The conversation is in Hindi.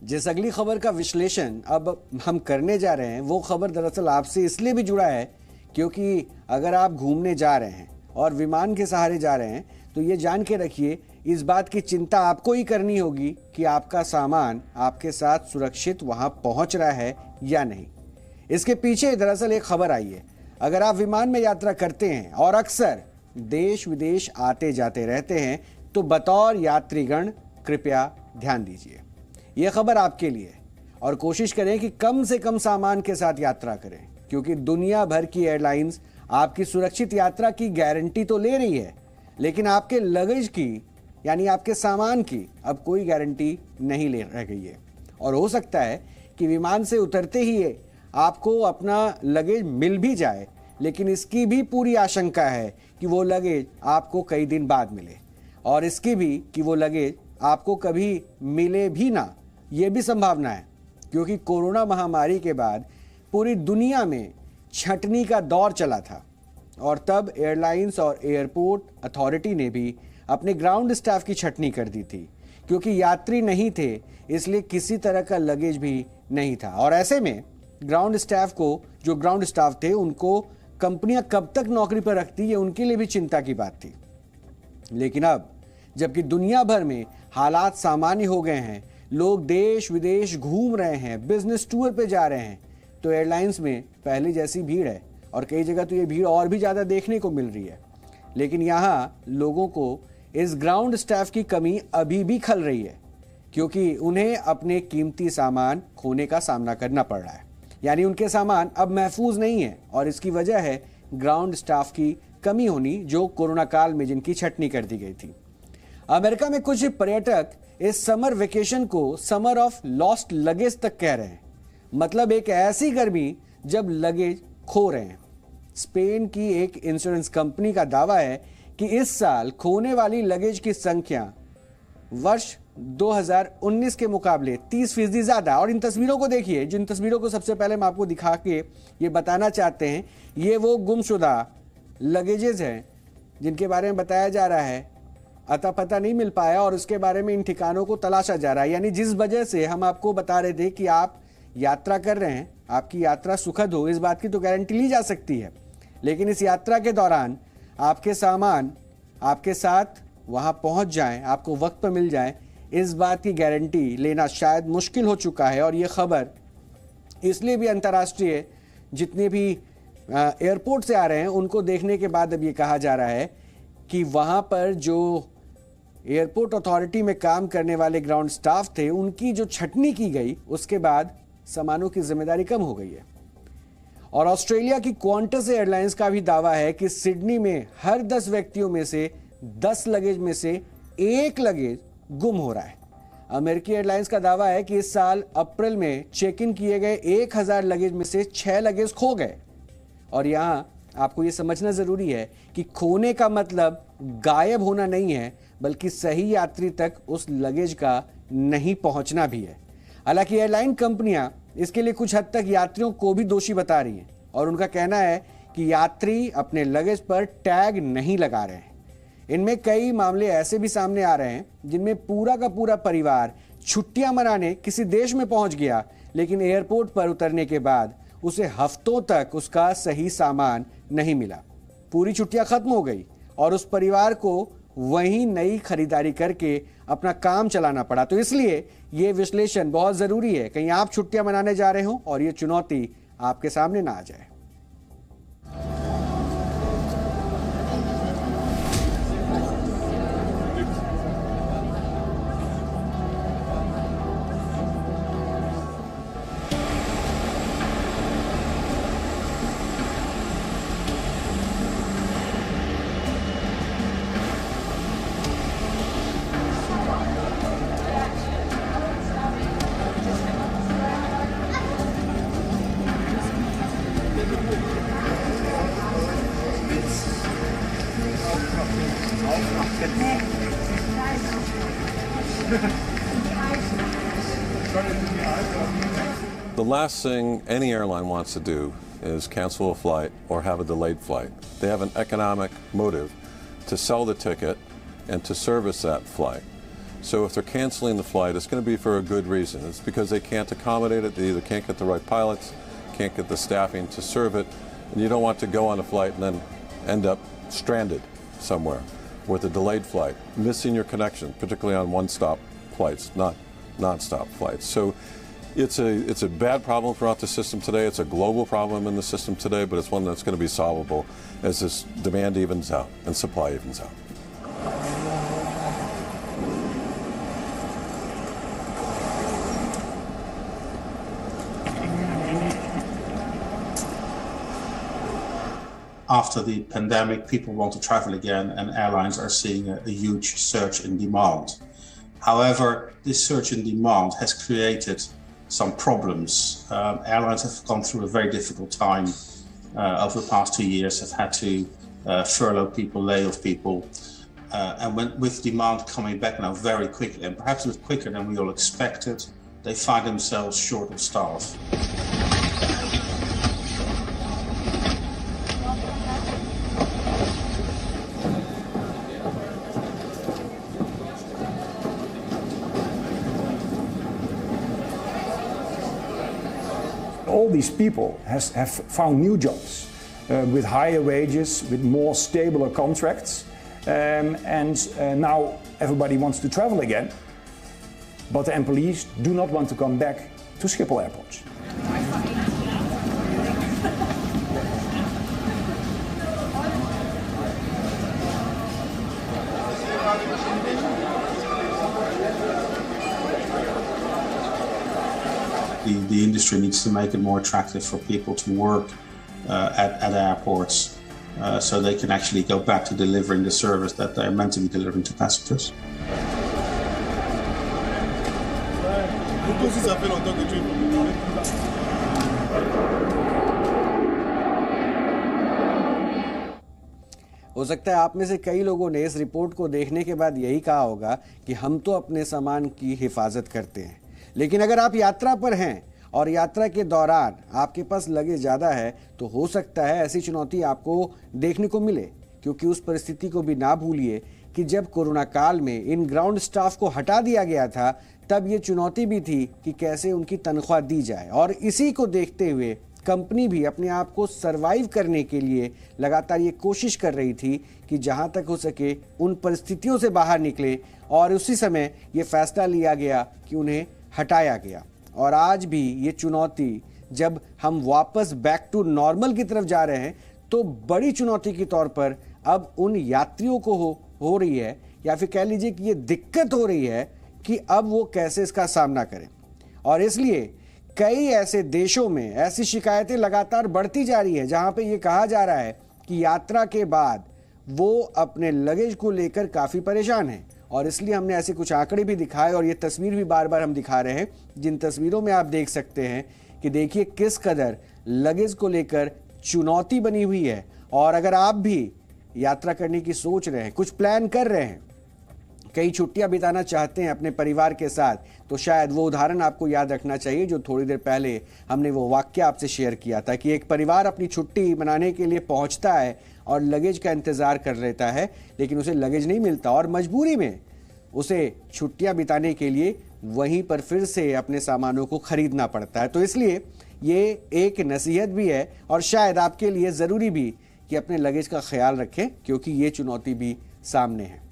जिस अगली खबर का विश्लेषण अब हम करने जा रहे हैं वो खबर दरअसल आपसे इसलिए भी जुड़ा है क्योंकि अगर आप घूमने जा रहे हैं और विमान के सहारे जा रहे हैं तो ये जान के रखिए इस बात की चिंता आपको ही करनी होगी कि आपका सामान आपके साथ सुरक्षित वहां पहुंच रहा है या नहीं। इसके पीछे दरअसल एक खबर आई है। अगर आप विमान में यात्रा करते हैं और अक्सर देश विदेश आते जाते रहते हैं तो बतौर यात्रीगण कृपया ध्यान दीजिए, यह खबर आपके लिए है और कोशिश करें कि कम से कम सामान के साथ यात्रा करें क्योंकि दुनिया भर की एयरलाइंस आपकी सुरक्षित यात्रा की गारंटी तो ले रही है लेकिन आपके लगेज की यानी आपके सामान की अब कोई गारंटी नहीं ले रह गई है और हो सकता है कि विमान से उतरते ही आपको अपना लगेज मिल भी जाए लेकिन इसकी भी पूरी आशंका है कि वो लगेज आपको कई दिन बाद मिले और इसकी भी कि वो लगेज आपको कभी मिले भी ना, ये भी संभावना है क्योंकि कोरोना महामारी के बाद पूरी दुनिया में छंटनी का दौर चला था और तब एयरलाइंस और एयरपोर्ट अथॉरिटी ने भी अपने ग्राउंड स्टाफ की छंटनी कर दी थी क्योंकि यात्री नहीं थे इसलिए किसी तरह का लगेज भी नहीं था और ऐसे में ग्राउंड स्टाफ थे उनको कंपनियां कब तक नौकरी पर रखती, ये उनके लिए भी चिंता की बात थी। लेकिन अब जबकि दुनिया भर में हालात सामान्य हो गए हैं, लोग देश विदेश घूम रहे हैं, बिजनेस टूर पे जा रहे हैं, तो एयरलाइंस में पहले जैसी भीड़ है और कई जगह तो ये भीड़ और भी ज़्यादा देखने को मिल रही है। लेकिन यहाँ लोगों को इस ग्राउंड स्टाफ की कमी अभी भी खल रही है क्योंकि उन्हें अपने कीमती सामान खोने का सामना करना पड़ रहा है, यानी उनके सामान अब महफूज नहीं है और इसकी वजह है ग्राउंड स्टाफ की कमी होनी जो कोरोना काल में जिनकी छंटनी कर दी गई थी। अमेरिका में कुछ पर्यटक इस समर वेकेशन को समर ऑफ लॉस्ट लगेज तक कह रहे हैं, मतलब एक ऐसी गर्मी जब लगेज खो रहे हैं। स्पेन की एक इंश्योरेंस कंपनी का दावा है कि इस साल खोने वाली लगेज की संख्या वर्ष 2019 के मुकाबले 30% ज्यादा। और इन तस्वीरों को देखिए, जिन तस्वीरों को सबसे पहले हम आपको दिखा के ये बताना चाहते हैं, ये वो गुमशुदा लगेजेस हैं जिनके बारे में बताया जा रहा है अता पता नहीं मिल पाया और उसके बारे में इन ठिकानों को तलाशा जा रहा है। यानी जिस वजह से हम आपको बता रहे थे कि आप यात्रा कर रहे हैं, आपकी यात्रा सुखद हो, इस बात की तो गारंटी ली जा सकती है, लेकिन इस यात्रा के दौरान आपके सामान आपके साथ वहां पहुंच जाएं, आपको वक्त पर मिल जाएं, इस बात की गारंटी लेना शायद मुश्किल हो चुका है। और ये खबर इसलिए भी अंतर्राष्ट्रीय जितने भी एयरपोर्ट से आ रहे हैं उनको देखने के बाद अब ये कहा जा रहा है कि वहां पर जो एयरपोर्ट अथॉरिटी में काम करने वाले ग्राउंड स्टाफ थे उनकी जो छंटनी की गई उसके बाद सामानों की जिम्मेदारी कम हो गई है। और ऑस्ट्रेलिया की क्वांटस एयरलाइंस का भी दावा है कि सिडनी में हर 10 व्यक्तियों में से 10 लगेज में से 1 लगेज गुम हो रहा है। अमेरिकी एयरलाइंस का दावा है कि इस साल अप्रैल में चेक इन किए गए 1000 लगेज में से 6 लगेज खो गए। और यहां आपको यह समझना जरूरी है कि खोने का मतलब गायब होना नहीं है, बल्कि सही यात्री तक उस लगेज का नहीं पहुंचना भी है। हालांकि एयरलाइन कंपनियां इसके लिए कुछ हद तक यात्रियों को भी दोषी बता रही हैं और उनका कहना है कि यात्री अपने लगेज पर टैग नहीं लगा रहे हैं। इनमें कई मामले ऐसे भी सामने आ रहे हैं जिनमें पूरा का पूरा परिवार छुट्टियां मनाने किसी देश में पहुंच गया, लेकिन एयरपोर्ट पर उतरने के बाद उसे हफ्तों तक उसका सही सामान नहीं मिला। पूरी छुट्टियां खत्म हो गई और उस परिवार को वहीं नई खरीदारी करके अपना काम चलाना पड़ा। तो इसलिए ये विश्लेषण बहुत जरूरी है, कहीं आप छुट्टियां मनाने जा रहे हो और ये चुनौती आपके सामने ना आ जाए। The last thing any airline wants to do is cancel a flight or have a delayed flight. They have an economic motive to sell the ticket and to service that flight. So if they're canceling the flight, it's going to be for a good reason. It's because they can't accommodate it. They either can't get the right pilots, can't get the staffing to serve it, and you don't want to go on a flight and then end up stranded somewhere with a delayed flight, missing your connection, particularly on one-stop flights, not non-stop flights. So it's a bad problem throughout the system today. It's a global problem in the system today, but it's one that's going to be solvable as this demand evens out and supply evens out. After the pandemic, people want to travel again, and airlines are seeing a huge surge in demand. However, this surge in demand has created some problems. Airlines have gone through a very difficult time over the past 2 years, have had to furlough people, lay off people. And with demand coming back now very quickly, and perhaps a bit quicker than we all expected, they find themselves short of staff. All these people have found new jobs with higher wages, with more stable contracts, and now everybody wants to travel again, but the employees do not want to come back to Schiphol Airport. The industry needs to make it more attractive for people to work at airports so they can actually go back to delivering the service that they're meant to be delivering to passengers. हो सकता है आप में से कई लोगों ने इस रिपोर्ट को देखने के बाद यही कहा होगा कि हम तो अपने सामान की हिफाजत करते हैं, लेकिन अगर आप यात्रा पर हैं और यात्रा के दौरान आपके पास लगेज ज़्यादा है तो हो सकता है ऐसी चुनौती आपको देखने को मिले, क्योंकि उस परिस्थिति को भी ना भूलिए कि जब कोरोना काल में इन ग्राउंड स्टाफ को हटा दिया गया था तब ये चुनौती भी थी कि कैसे उनकी तनख्वाह दी जाए, और इसी को देखते हुए कंपनी भी अपने आप को सरवाइव करने के लिए लगातार ये कोशिश कर रही थी कि जहां तक हो सके उन परिस्थितियों से बाहर निकले, और उसी समय ये फैसला लिया गया कि उन्हें हटाया गया। और आज भी ये चुनौती जब हम वापस बैक टू नॉर्मल की तरफ जा रहे हैं तो बड़ी चुनौती के तौर पर अब उन यात्रियों को हो रही है, या फिर कह लीजिए कि ये दिक्कत हो रही है कि अब वो कैसे इसका सामना करें। और इसलिए कई ऐसे देशों में ऐसी शिकायतें लगातार बढ़ती जा रही है जहां पे ये कहा जा रहा है कि यात्रा के बाद वो अपने लगेज को लेकर काफ़ी परेशान हैं, और इसलिए हमने ऐसे कुछ आंकड़े भी दिखाए और ये तस्वीर भी बार बार हम दिखा रहे हैं, जिन तस्वीरों में आप देख सकते हैं कि देखिए किस कदर लगेज को लेकर चुनौती बनी हुई है। और अगर आप भी यात्रा करने की सोच रहे हैं, कुछ प्लान कर रहे हैं, कई छुट्टियां बिताना चाहते हैं अपने परिवार के साथ, तो शायद वो उदाहरण आपको याद रखना चाहिए जो थोड़ी देर पहले हमने वो वाक्य आपसे शेयर किया था कि एक परिवार अपनी छुट्टी मनाने के लिए पहुंचता है और लगेज का इंतज़ार कर लेता है, लेकिन उसे लगेज नहीं मिलता और मजबूरी में उसे छुट्टियां बिताने के लिए वहीं पर फिर से अपने सामानों को खरीदना पड़ता है। तो इसलिए ये एक नसीहत भी है और शायद आपके लिए ज़रूरी भी कि अपने लगेज का ख्याल रखें, क्योंकि ये चुनौती भी सामने है।